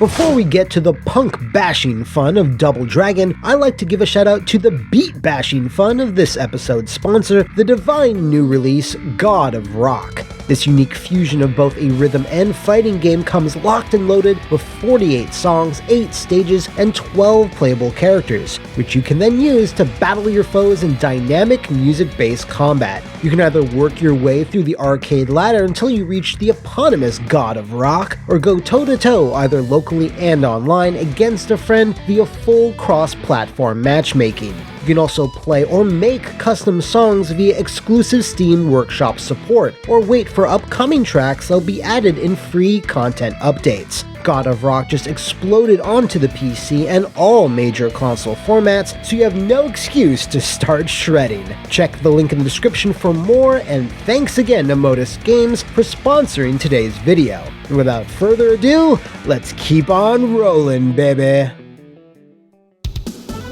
Before we get to the punk bashing fun of Double Dragon, I like to give a shout out to the beat bashing fun of this episode's sponsor, the divine new release, God of Rock. This unique fusion of both a rhythm and fighting game comes locked and loaded with 48 songs, 8 stages, and 12 playable characters, which you can then use to battle your foes in dynamic music-based combat. You can either work your way through the arcade ladder until you reach the eponymous God of Rock, or go toe-to-toe either locally and online against a friend via full cross-platform matchmaking. You can also play or make custom songs via exclusive Steam Workshop support, or wait for upcoming tracks that'll be added in free content updates. God of Rock just exploded onto the PC and all major console formats, so you have no excuse to start shredding. Check the link in the description for more, and thanks again to Modus Games for sponsoring today's video. And without further ado, let's keep on rolling, baby!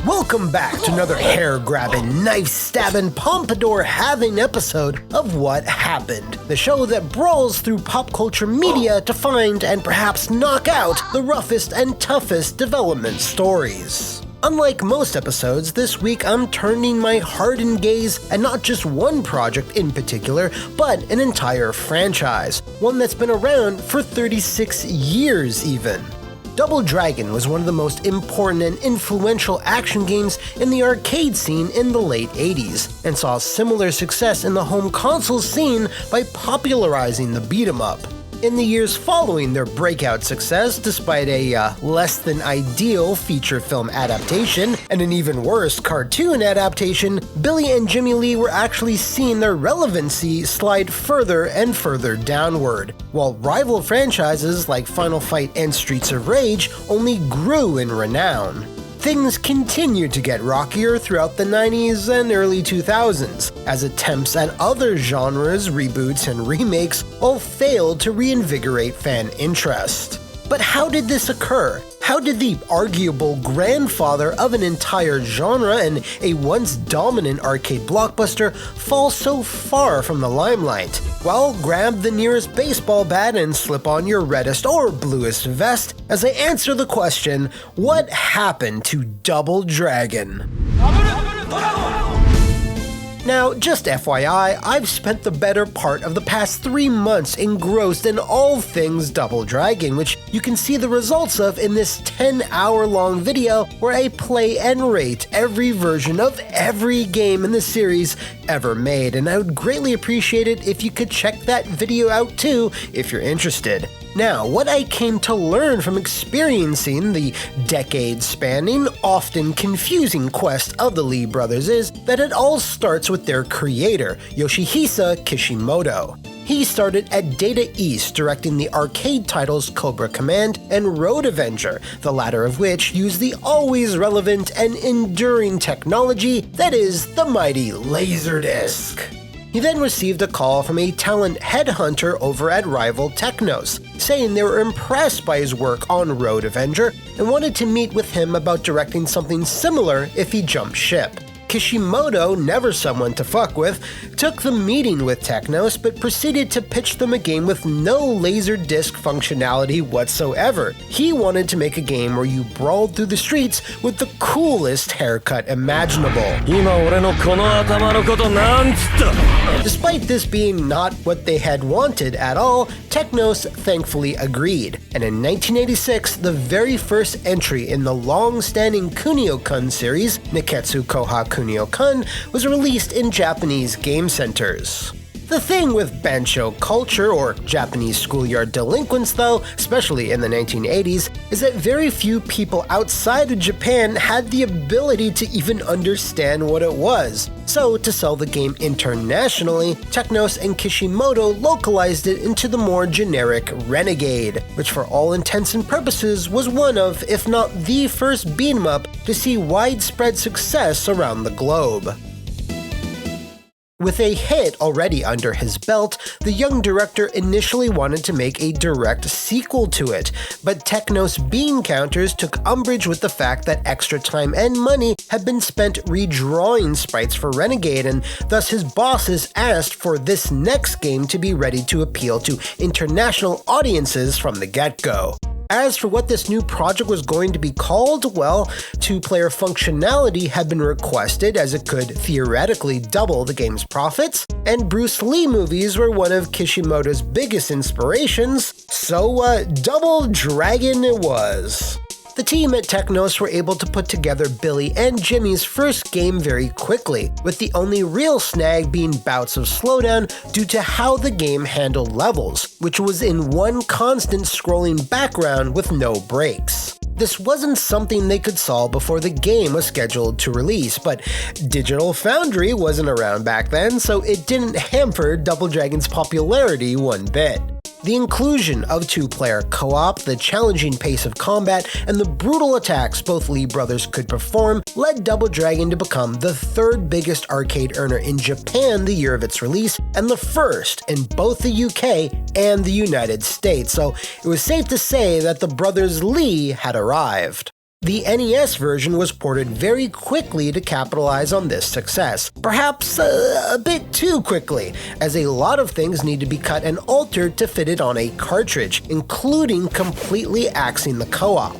Welcome back to another hair-grabbing, knife-stabbing, pompadour-having episode of What Happened, the show that brawls through pop culture media to find and perhaps knock out the roughest and toughest development stories. Unlike most episodes, this week I'm turning my hardened gaze at not just one project in particular, but an entire franchise, one that's been around for 36 years even. Double Dragon was one of the most important and influential action games in the arcade scene in the late 80s, and saw similar success in the home console scene by popularizing the beat-em-up. In the years following their breakout success, despite a less-than-ideal feature film adaptation and an even worse cartoon adaptation, Billy and Jimmy Lee were actually seeing their relevancy slide further and further downward, while rival franchises like Final Fight and Streets of Rage only grew in renown. Things continued to get rockier throughout the 90s and early 2000s, as attempts at other genres, reboots, and remakes all failed to reinvigorate fan interest. But how did this occur? How did the arguable grandfather of an entire genre and a once dominant arcade blockbuster fall so far from the limelight? Well, grab the nearest baseball bat and slip on your reddest or bluest vest as I answer the question, what happened to Double Dragon? Now, just FYI, I've spent the better part of the past 3 months engrossed in all things Double Dragon, which you can see the results of in this 10-hour-long video where I play and rate every version of every game in the series ever made, and I would greatly appreciate it if you could check that video out too if you're interested. Now, what I came to learn from experiencing the decade-spanning, often confusing quest of the Lee brothers is that it all starts with their creator, Yoshihisa Kishimoto. He started at Data East, directing the arcade titles Cobra Command and Road Avenger, the latter of which used the always relevant and enduring technology that is the mighty Laserdisc. He then received a call from a talent headhunter over at rival Technos, saying they were impressed by his work on Road Avenger and wanted to meet with him about directing something similar if he jumped ship. Kishimoto, never someone to fuck with, took the meeting with Technos but proceeded to pitch them a game with no Laserdisc functionality whatsoever. He wanted to make a game where you brawled through the streets with the coolest haircut imaginable. Despite this being not what they had wanted at all, Technos thankfully agreed, and in 1986, the very first entry in the long-standing Kunio-kun series, Neketsu Koha Kunio-kun, was released in Japanese game centers. The thing with Bansho culture, or Japanese schoolyard delinquents though, especially in the 1980s, is that very few people outside of Japan had the ability to even understand what it was. So, to sell the game internationally, Technos and Kishimoto localized it into the more generic Renegade, which for all intents and purposes was one of, if not the first beat-em-up to see widespread success around the globe. With a hit already under his belt, the young director initially wanted to make a direct sequel to it, but Technos bean counters took umbrage with the fact that extra time and money had been spent redrawing sprites for Renegade, and thus his bosses asked for this next game to be ready to appeal to international audiences from the get-go. As for what this new project was going to be called, well, two-player functionality had been requested as it could theoretically double the game's profits, and Bruce Lee movies were one of Kishimoto's biggest inspirations, so Double Dragon it was. The team at Technos were able to put together Billy and Jimmy's first game very quickly, with the only real snag being bouts of slowdown due to how the game handled levels, which was in one constant scrolling background with no breaks. This wasn't something they could solve before the game was scheduled to release, but Digital Foundry wasn't around back then, so it didn't hamper Double Dragon's popularity one bit. The inclusion of two-player co-op, the challenging pace of combat, and the brutal attacks both Lee brothers could perform led Double Dragon to become the third biggest arcade earner in Japan the year of its release, and the first in both the UK and the United States, so it was safe to say that the brothers Lee had arrived. The NES version was ported very quickly to capitalize on this success, perhaps a bit too quickly, as a lot of things need to be cut and altered to fit it on a cartridge, including completely axing the co-op.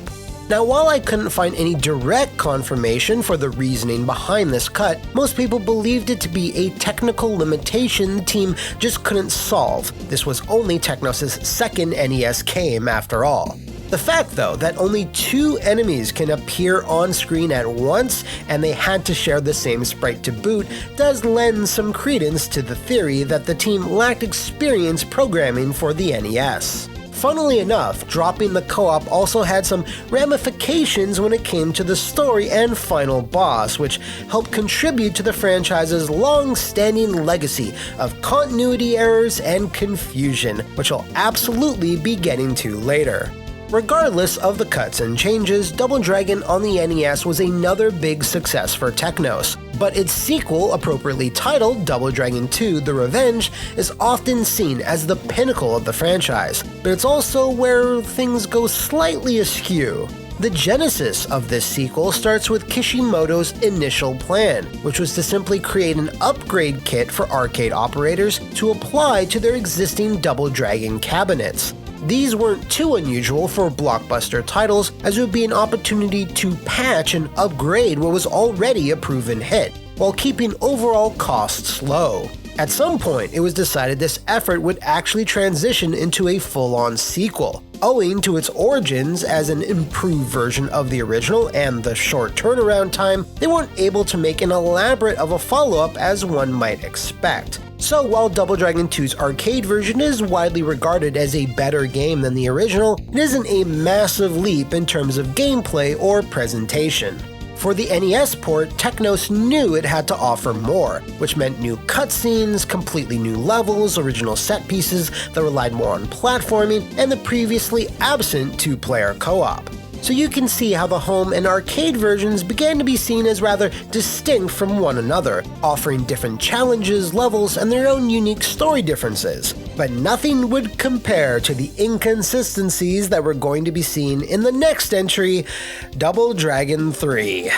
Now, while I couldn't find any direct confirmation for the reasoning behind this cut, most people believed it to be a technical limitation the team just couldn't solve. This was only Technos' second NES game after all. The fact, though, that only two enemies can appear on screen at once and they had to share the same sprite to boot does lend some credence to the theory that the team lacked experience programming for the NES. Funnily enough, dropping the co-op also had some ramifications when it came to the story and final boss, which helped contribute to the franchise's long-standing legacy of continuity errors and confusion, which I'll absolutely be getting to later. Regardless of the cuts and changes, Double Dragon on the NES was another big success for Technos, but its sequel, appropriately titled Double Dragon 2: The Revenge, is often seen as the pinnacle of the franchise, but it's also where things go slightly askew. The genesis of this sequel starts with Kishimoto's initial plan, which was to simply create an upgrade kit for arcade operators to apply to their existing Double Dragon cabinets. These weren't too unusual for blockbuster titles, as it would be an opportunity to patch and upgrade what was already a proven hit, while keeping overall costs low. At some point, it was decided this effort would actually transition into a full-on sequel. Owing to its origins as an improved version of the original and the short turnaround time, they weren't able to make an elaborate of a follow-up as one might expect. So while Double Dragon 2's arcade version is widely regarded as a better game than the original, it isn't a massive leap in terms of gameplay or presentation. For the NES port, Technos knew it had to offer more, which meant new cutscenes, completely new levels, original set pieces that relied more on platforming, and the previously absent two-player co-op. So you can see how the home and arcade versions began to be seen as rather distinct from one another, offering different challenges, levels, and their own unique story differences. But nothing would compare to the inconsistencies that were going to be seen in the next entry, Double Dragon 3.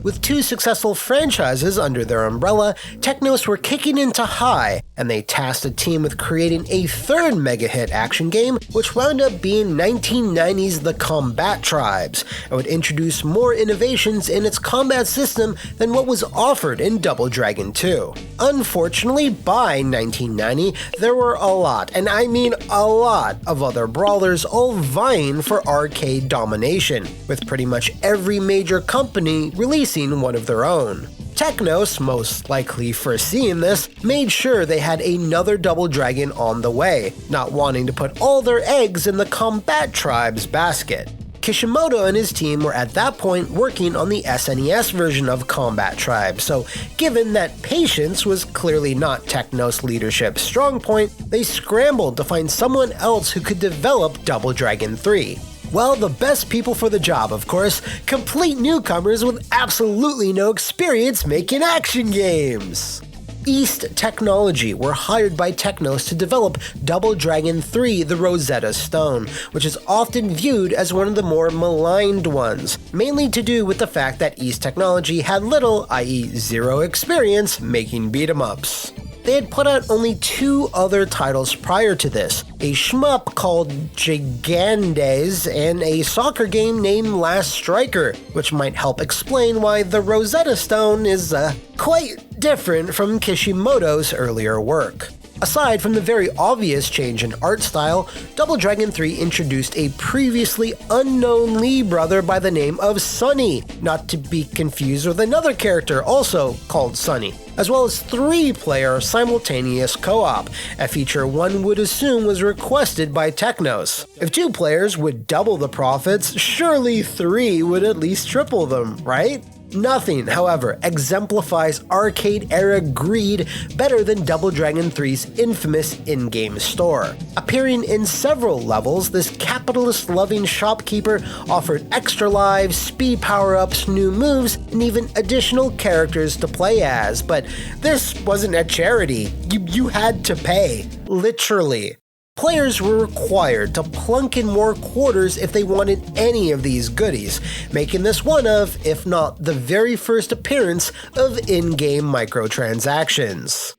With two successful franchises under their umbrella, Technos were kicking into high, and they tasked a team with creating a third mega-hit action game, which wound up being 1990's The Combat Tribes, and would introduce more innovations in its combat system than what was offered in Double Dragon 2. Unfortunately, by 1990, there were a lot, and I mean a lot, of other brawlers all vying for arcade domination, with pretty much every major company releasing one of their own. Technos, most likely foreseeing this, made sure they had another Double Dragon on the way, not wanting to put all their eggs in the Combat Tribes basket. Kishimoto and his team were at that point working on the SNES version of Combat Tribes, so given that patience was clearly not Technos' leadership's strong point, they scrambled to find someone else who could develop Double Dragon 3. Well, the best people for the job, of course, complete newcomers with absolutely no experience making action games. East Technology were hired by Technos to develop Double Dragon 3: The Rosetta Stone, which is often viewed as one of the more maligned ones, mainly to do with the fact that East Technology had little, i.e. zero experience, making beat-em-ups. They had put out only 2 other titles prior to this, a shmup called Gigantes and a soccer game named Last Striker, which might help explain why the Rosetta Stone is quite different from Kishimoto's earlier work. Aside from the very obvious change in art style, Double Dragon 3 introduced a previously unknown Lee brother by the name of Sunny, not to be confused with another character also called Sunny, as well as 3-player simultaneous co-op, a feature one would assume was requested by Technos. If 2 players would double the profits, surely 3 would at least triple them, right? Nothing, however, exemplifies arcade-era greed better than Double Dragon 3's infamous in-game store. Appearing in several levels, this capitalist-loving shopkeeper offered extra lives, speed power-ups, new moves, and even additional characters to play as. But this wasn't a charity. You had to pay. Literally. Players were required to plunk in more quarters if they wanted any of these goodies, making this one of, if not the very first appearance of in-game microtransactions.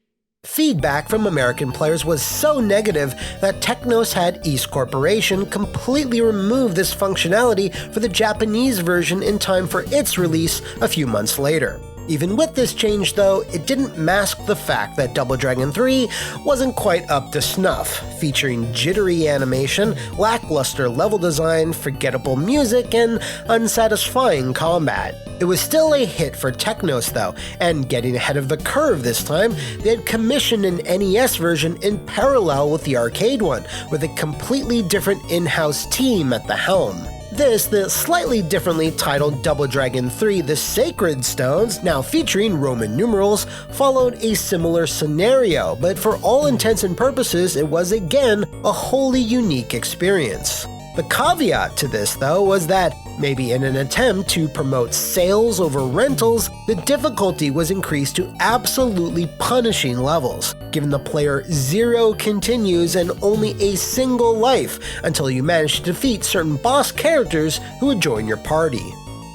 Feedback from American players was so negative that Technos had East Corporation completely remove this functionality for the Japanese version in time for its release a few months later. Even with this change though, it didn't mask the fact that Double Dragon 3 wasn't quite up to snuff, featuring jittery animation, lackluster level design, forgettable music, and unsatisfying combat. It was still a hit for Technos though, and getting ahead of the curve this time, they had commissioned an NES version in parallel with the arcade one, with a completely different in-house team at the helm. This, the slightly differently titled Double Dragon 3 The Sacred Stones, now featuring Roman numerals, followed a similar scenario, but for all intents and purposes it was again a wholly unique experience. The caveat to this, though, was that, maybe in an attempt to promote sales over rentals, the difficulty was increased to absolutely punishing levels, giving the player 0 continues and only a single life until you manage to defeat certain boss characters who would join your party.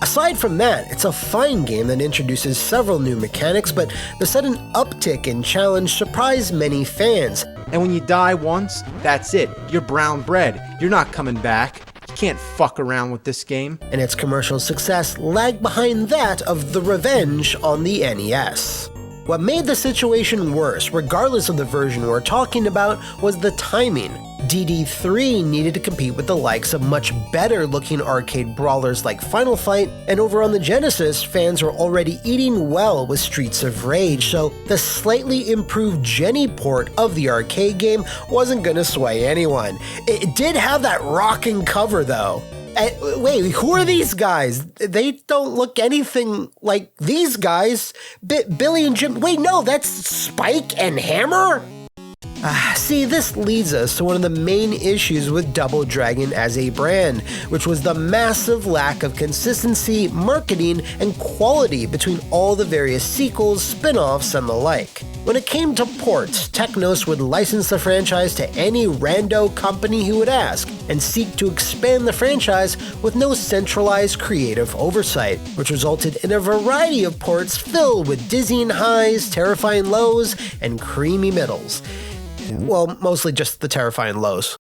Aside from that, it's a fine game that introduces several new mechanics, but the sudden uptick in challenge surprised many fans. And when you die once, that's it. You're brown bread. You're not coming back. You can't fuck around with this game. And its commercial success lagged behind that of The Revenge on the NES. What made the situation worse, regardless of the version we're talking about, was the timing. DD3 needed to compete with the likes of much better looking arcade brawlers like Final Fight, and over on the Genesis, fans were already eating well with Streets of Rage, so the slightly improved Jenny port of the arcade game wasn't gonna sway anyone. It did have that rocking cover though. Wait, who are these guys? They don't look anything like these guys. Billy and Jim. Wait, no, that's Spike and Hammer? See, this leads us to one of the main issues with Double Dragon as a brand, which was the massive lack of consistency, marketing, and quality between all the various sequels, spin-offs, and the like. When it came to ports, Technos would license the franchise to any rando company who would ask, and seek to expand the franchise with no centralized creative oversight, which resulted in a variety of ports filled with dizzying highs, terrifying lows, and creamy middles. Well, mostly just the terrifying lows.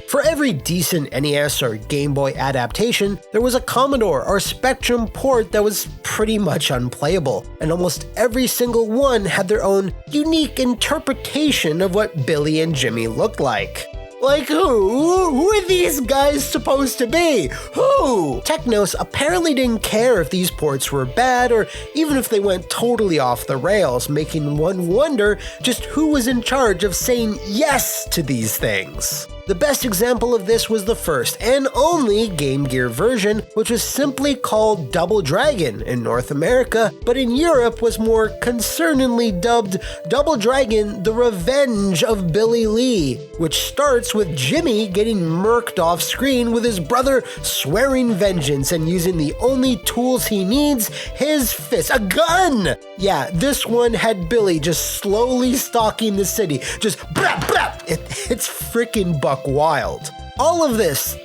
For every decent NES or Game Boy adaptation, there was a Commodore or Spectrum port that was pretty much unplayable, and almost every single one had their own unique interpretation of what Billy and Jimmy looked like. Like who? Who are these guys supposed to be? Who? Technos apparently didn't care if these ports were bad or even if they went totally off the rails, making one wonder just who was in charge of saying yes to these things. The best example of this was the first and only Game Gear version, which was simply called Double Dragon in North America, but in Europe was more concerningly dubbed Double Dragon: The Revenge of Billy Lee, which starts with Jimmy getting murked off screen with his brother swearing vengeance and using the only tools he needs, his fist, a gun! Yeah, this one had Billy just slowly stalking the city, just brap brap. It's freaking buck wild. All of this,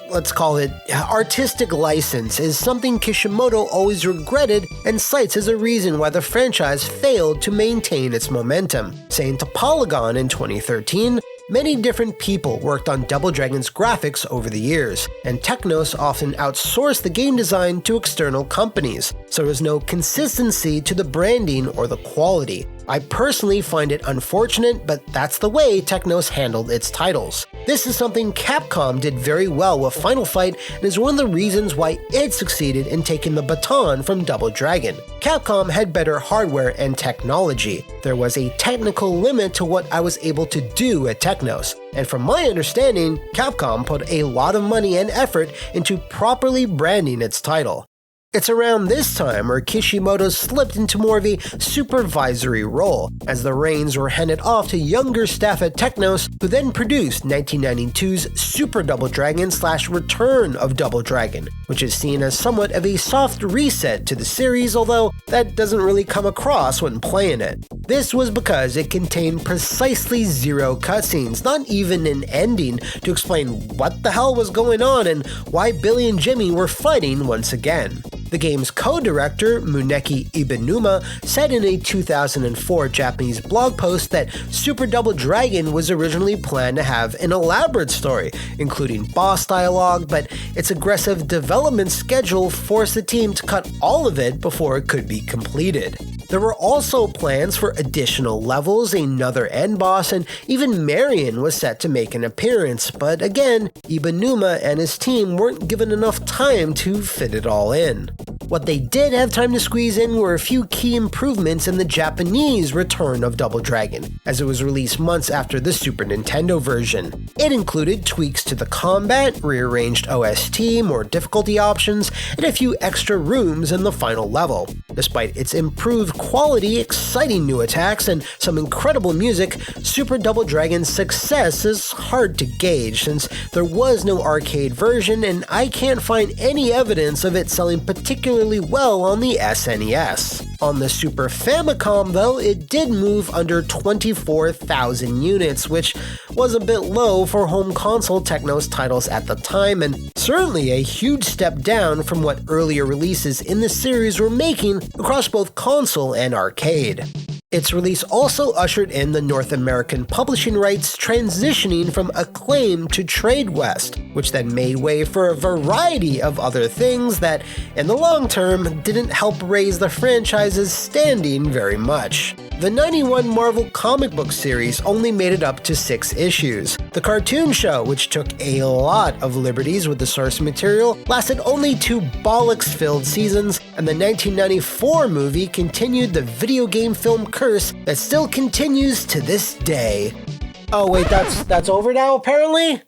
let's call it artistic license, is something Kishimoto always regretted and cites as a reason why the franchise failed to maintain its momentum, saying to Polygon in 2013, "Many different people worked on Double Dragon's graphics over the years, and Technos often outsourced the game design to external companies, so there's no consistency to the branding or the quality. I personally find it unfortunate, but that's the way Technos handled its titles. This is something Capcom did very well with Final Fight and is one of the reasons why it succeeded in taking the baton from Double Dragon. Capcom had better hardware and technology. There was a technical limit to what I was able to do at Technos. And from my understanding, Capcom put a lot of money and effort into properly branding its title." It's around this time where Kishimoto slipped into more of a supervisory role, as the reins were handed off to younger staff at Technos, who then produced 1992's Super Double Dragon / Return of Double Dragon, which is seen as somewhat of a soft reset to the series, although that doesn't really come across when playing it. This was because it contained precisely 0 cutscenes, not even an ending, to explain what the hell was going on and why Billy and Jimmy were fighting once again. The game's co-director, Muneki Ibanuma, said in a 2004 Japanese blog post that Super Double Dragon was originally planned to have an elaborate story, including boss dialogue, but its aggressive development schedule forced the team to cut all of it before it could be completed. There were also plans for additional levels, another end boss, and even Marion was set to make an appearance, but again, Ibanuma and his team weren't given enough time to fit it all in. What they did have time to squeeze in were a few key improvements in the Japanese Return of Double Dragon, as it was released months after the Super Nintendo version. It included tweaks to the combat, rearranged OST, more difficulty options, and a few extra rooms in the final level. Despite its improved quality, exciting new attacks, and some incredible music, Super Double Dragon's success is hard to gauge since there was no arcade version and I can't find any evidence of it selling particularly well on the SNES. On the Super Famicom though, it did move under 24,000 units, which was a bit low for home console Technos titles at the time, and certainly a huge step down from what earlier releases in the series were making across both console and arcade. Its release also ushered in the North American publishing rights transitioning from Acclaim to TradeWest, which then made way for a variety of other things that, in the long term, didn't help raise the franchise's standing very much. The 91 Marvel comic book series only made it up to 6 issues. The cartoon show, which took a lot of liberties with the source material, lasted only 2 bollocks-filled seasons, and the 1994 movie continued the video game film curse that still continues to this day. Oh wait, that's over now apparently?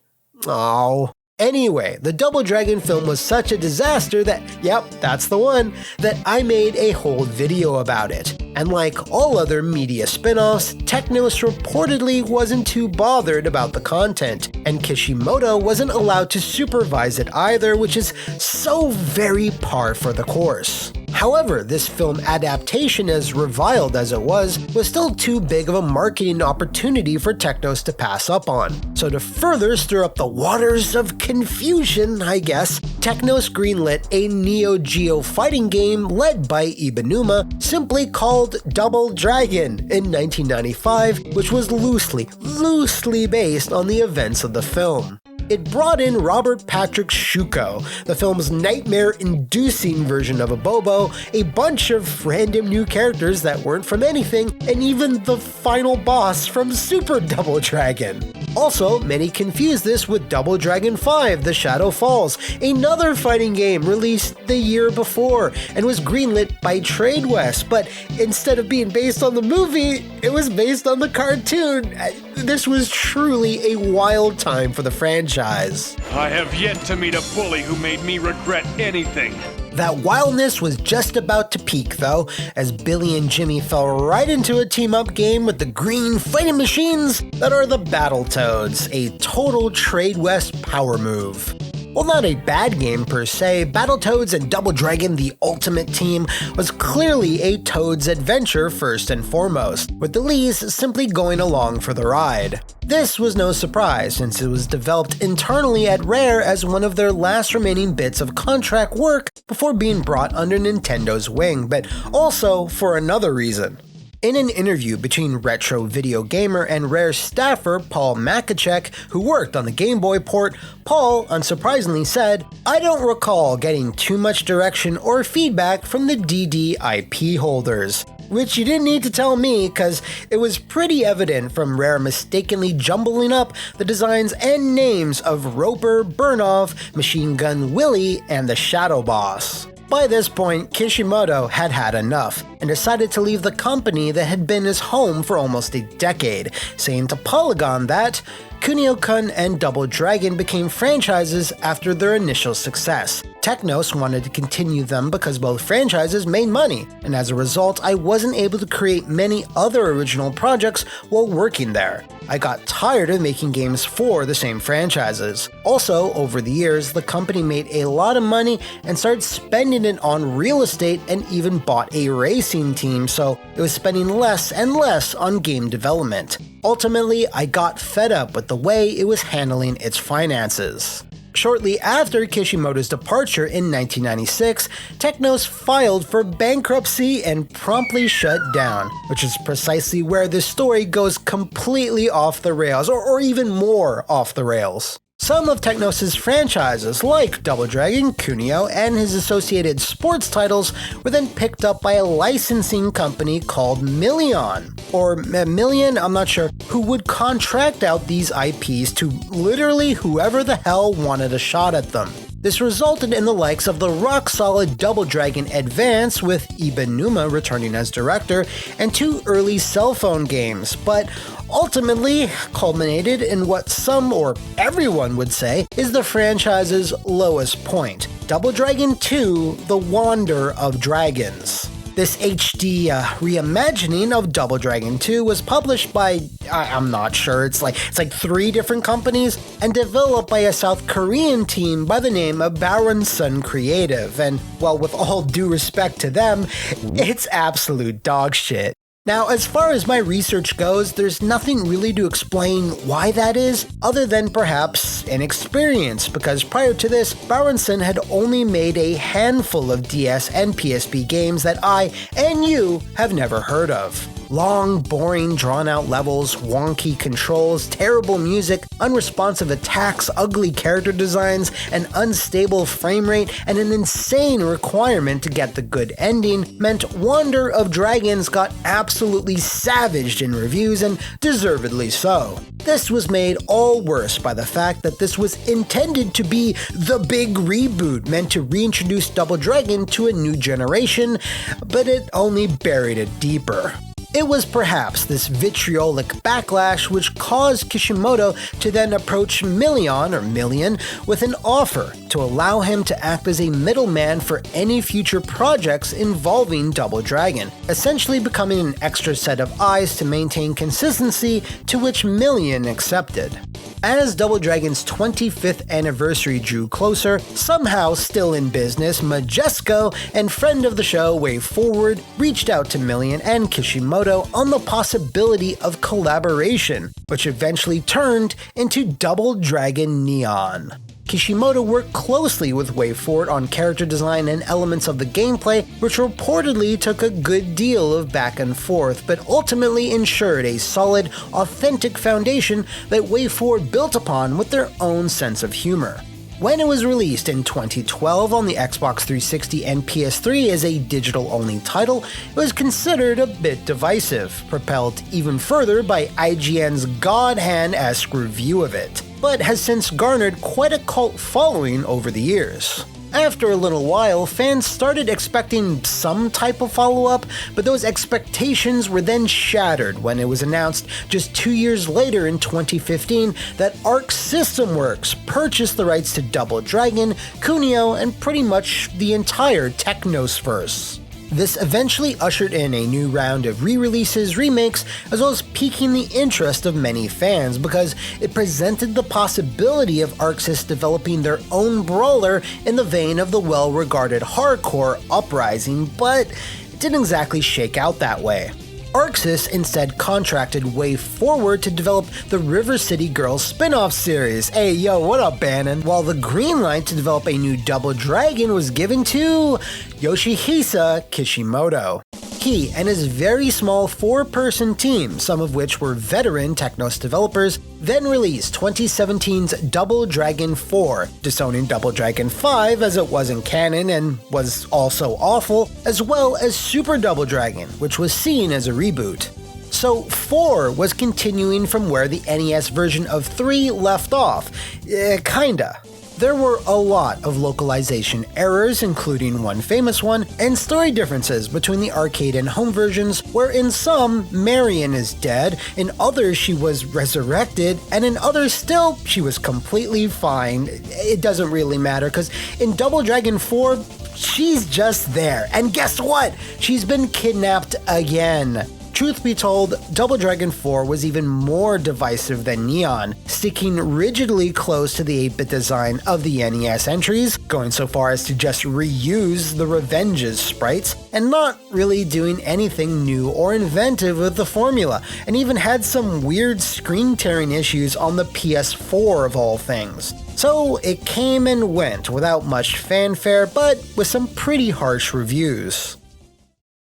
Oh. Anyway, the Double Dragon film was such a disaster that, yep, that's the one, that I made a whole video about it. And like all other media spin-offs, Technos reportedly wasn't too bothered about the content, and Kishimoto wasn't allowed to supervise it either, which is so very par for the course. However, this film adaptation, as reviled as it was still too big of a marketing opportunity for Technos to pass up on. So to further stir up the waters of confusion, I guess, Technos greenlit a Neo Geo fighting game led by Ibanuma, simply called Double Dragon in 1995, which was loosely based on the events of the film. It brought in Robert Patrick Schuko, the film's nightmare-inducing version of a Bobo, a bunch of random new characters that weren't from anything, and even the final boss from Super Double Dragon. Also, many confuse this with Double Dragon 5: The Shadow Falls, another fighting game released the year before and was greenlit by TradeWest, but instead of being based on the movie, it was based on the cartoon. This was truly a wild time for the franchise. I have yet to meet a bully who made me regret anything. That wildness was just about to peak, though, as Billy and Jimmy fell right into a team-up game with the green fighting machines that are the Battletoads, a total TradeWest power move. While not a bad game per se, Battletoads and Double Dragon The Ultimate Team was clearly a Toads adventure first and foremost, with the Lees simply going along for the ride. This was no surprise, since it was developed internally at Rare as one of their last remaining bits of contract work before being brought under Nintendo's wing, but also for another reason. In an interview between Retro Video Gamer and Rare staffer Paul Machacek, who worked on the Game Boy port, Paul unsurprisingly said, "I don't recall getting too much direction or feedback from the DD IP holders." Which you didn't need to tell me, cause it was pretty evident from Rare mistakenly jumbling up the designs and names of Roper, Burnov, Machine Gun Willie, and the Shadow Boss. By this point, Kishimoto had had enough, and decided to leave the company that had been his home for almost a decade, saying to Polygon that Kunio-kun and Double Dragon became franchises after their initial success. Technos wanted to continue them because both franchises made money, and as a result, I wasn't able to create many other original projects while working there. I got tired of making games for the same franchises. Also, over the years, the company made a lot of money and started spending it on real estate and even bought a racing team, so it was spending less and less on game development. Ultimately, I got fed up with the way it was handling its finances. Shortly after Kishimoto's departure in 1996, Technos filed for bankruptcy and promptly shut down, which is precisely where this story goes completely off the rails, or even more off the rails. Some of Technos' franchises, like Double Dragon, Kunio, and his associated sports titles, were then picked up by a licensing company called Million, or Million, I'm not sure, who would contract out these IPs to literally whoever the hell wanted a shot at them. This resulted in the likes of the rock-solid Double Dragon Advance, with Ibanuma returning as director, and 2 early cell phone games, but ultimately culminated in what some or everyone would say is the franchise's lowest point, Double Dragon 2: The Wander of Dragons. This HD reimagining of Double Dragon 2 was published by, I'm not sure, it's like 3 different companies, and developed by a South Korean team by the name of Baron Sun Creative, and, well, with all due respect to them, it's absolute dog shit. Now, as far as my research goes, there's nothing really to explain why that is, other than perhaps inexperience, because prior to this, Baronson had only made a handful of DS and PSP games that I and you have never heard of. Long, boring, drawn-out levels, wonky controls, terrible music, unresponsive attacks, ugly character designs, an unstable frame rate, and an insane requirement to get the good ending meant Wander of Dragons got absolutely savaged in reviews, and deservedly so. This was made all worse by the fact that this was intended to be the big reboot meant to reintroduce Double Dragon to a new generation, but it only buried it deeper. It was perhaps this vitriolic backlash which caused Kishimoto to then approach Million with an offer to allow him to act as a middleman for any future projects involving Double Dragon, essentially becoming an extra set of eyes to maintain consistency, to which Million accepted. As Double Dragon's 25th anniversary drew closer, somehow still in business, Majesco and friend of the show WayForward reached out to Million and Kishimoto on the possibility of collaboration, which eventually turned into Double Dragon Neon. Kishimoto worked closely with WayForward on character design and elements of the gameplay, which reportedly took a good deal of back and forth, but ultimately ensured a solid, authentic foundation that WayForward built upon with their own sense of humor. When it was released in 2012 on the Xbox 360 and PS3 as a digital-only title, it was considered a bit divisive, propelled even further by IGN's God Hand-esque review of it, but has since garnered quite a cult following over the years. After a little while, fans started expecting some type of follow-up, but those expectations were then shattered when it was announced just 2 years later in 2015 that Arc System Works purchased the rights to Double Dragon, Kunio, and pretty much the entire Technosverse. This eventually ushered in a new round of re-releases, remakes, as well as piquing the interest of many fans because it presented the possibility of Arc Sys developing their own brawler in the vein of the well-regarded hardcore Uprising, but it didn't exactly shake out that way. Arc Sys instead contracted WayForward to develop the River City Girls spin-off series. Hey yo, what up Bannon? While the green light to develop a new Double Dragon was given to Yoshihisa Kishimoto. He and his very small 4-person team, some of which were veteran Technos developers, then released 2017's Double Dragon 4, disowning Double Dragon 5 as it wasn't canon and was also awful, as well as Super Double Dragon, which was seen as a reboot. So 4 was continuing from where the NES version of 3 left off. Kinda. There were a lot of localization errors, including one famous one, and story differences between the arcade and home versions, where in some, Marion is dead, in others she was resurrected, and in others still, she was completely fine. It doesn't really matter, because in Double Dragon 4, she's just there. And guess what? She's been kidnapped again. Truth be told, Double Dragon 4 was even more divisive than Neon, sticking rigidly close to the 8-bit design of the NES entries, going so far as to just reuse the Revenges sprites, and not really doing anything new or inventive with the formula, and even had some weird screen tearing issues on the PS4 of all things. So it came and went without much fanfare, but with some pretty harsh reviews.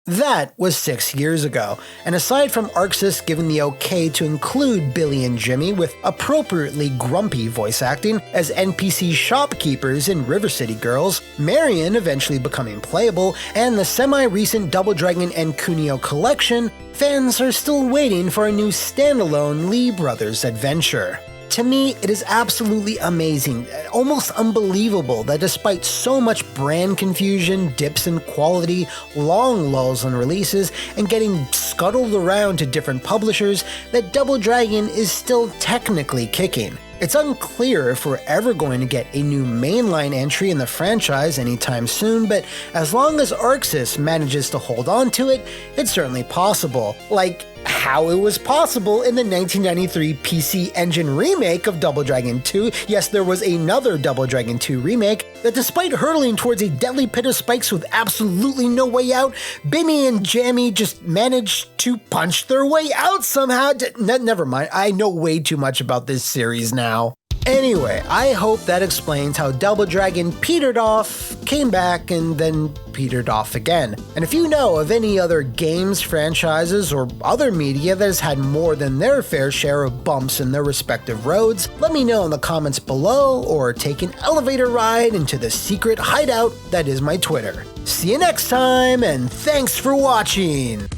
That was 6 years ago, and aside from Arc Sys giving the okay to include Billy and Jimmy with appropriately grumpy voice acting as NPC shopkeepers in River City Girls, Marion eventually becoming playable, and the semi-recent Double Dragon and Kunio collection, fans are still waiting for a new standalone Lee Brothers adventure. To me, it is absolutely amazing, almost unbelievable that despite so much brand confusion, dips in quality, long lulls in releases, and getting scuttled around to different publishers, that Double Dragon is still technically kicking. It's unclear if we're ever going to get a new mainline entry in the franchise anytime soon, but as long as Arc Sys manages to hold on to it, it's certainly possible. Like how it was possible in the 1993 PC Engine remake of Double Dragon 2. Yes, there was another Double Dragon 2 remake that, despite hurtling towards a deadly pit of spikes with absolutely no way out, Bimmy and Jammy just managed to punch their way out somehow. Never mind, I know way too much about this series now. Anyway, I hope that explains how Double Dragon petered off, came back, and then petered off again. And if you know of any other games, franchises, or other media that has had more than their fair share of bumps in their respective roads, let me know in the comments below, or take an elevator ride into the secret hideout that is my Twitter. See you next time, and thanks for watching!